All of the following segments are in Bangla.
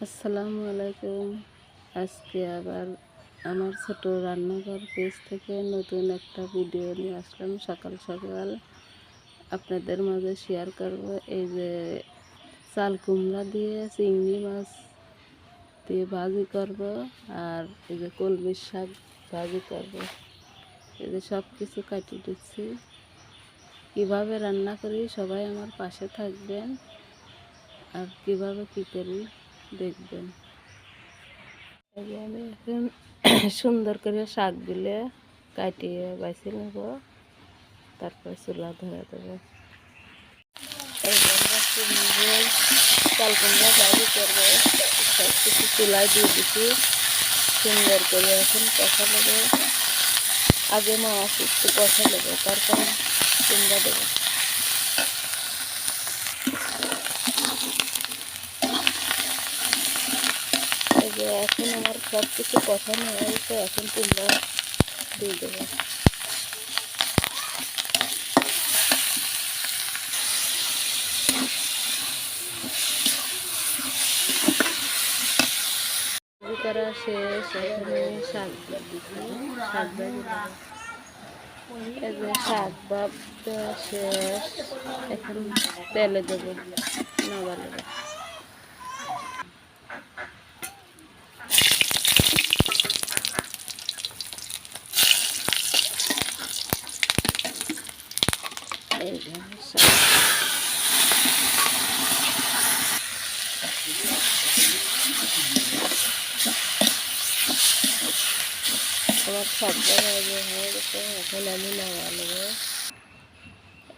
আসসালামু আলাইকুম। আজকে আবার আমার ছোট রান্নাঘর পেজ থেকে নতুন একটা ভিডিও নিয়ে আসলাম। সকাল সকাল আপনাদের মাঝে শেয়ার করব এই যে চাল কুমড়া দিয়ে চিংড়ি মাছ দিয়ে ভাজি করব, আর এই যে কলমির শাক ভাজি করব। এই যে সব কিছু কাটিয়ে দিচ্ছি। কীভাবে রান্না করি সবাই আমার পাশে থাকবেন, আর কীভাবে কী করি দেখবেন। এই যে আমি এখন সুন্দর করে শাকগুলো কাটিয়ে বাছি নেব, তারপর চুলা ধরে দেবো। এই যে আমরা চাল কুমড়া ভাজি করবো, সব কিছু চুলায় দিয়ে দিচ্ছি। সুন্দর করে এখন কষা নেবো। আগে মাছ একটু কষা নেবো, তারপর কুমড়া দেবো। এই যে এখন আমার সব কিছু কষানো হয়েছে, এখন কুমড়া দিয়ে দেবো। করা শেষ, এখানে শাক দিচ্ছি। শাক ভাজি এই যে শাক ভাব দেওয়া শেষ, এখন তেলে দেবো, নামালে দেবো। এই যে আমার শাক ভাজা হয়ে গেছে, এখন আমি নামা নেবো।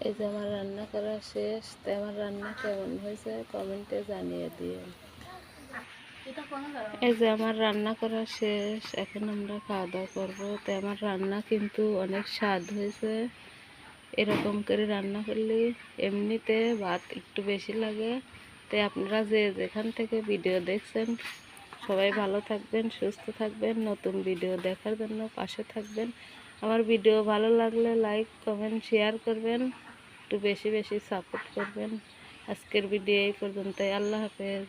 এই যে আমার রান্না করা শেষ। তো আমার রান্না কেমন হয়েছে কমেন্টে জানিয়ে দিও। এই যে আমার রান্না করা শেষ, এখন আমরা খাওয়া দাওয়া করবো। তো আমার রান্না কিন্তু অনেক স্বাদ হয়েছে। এরকম করে রান্না করলে এমনিতে ভাত একটু বেশি লাগে। তাই আপনারা যে যেখান থেকে ভিডিও দেখছেন সবাই ভালো থাকবেন, সুস্থ থাকবেন। নতুন ভিডিও দেখার জন্য পাশে থাকবেন। আমার ভিডিও ভালো লাগলে লাইক কমেন্ট শেয়ার করবেন, একটু বেশি বেশি সাপোর্ট করবেন। আজকের ভিডিও এই পর্যন্তই। আল্লাহ হাফেজ।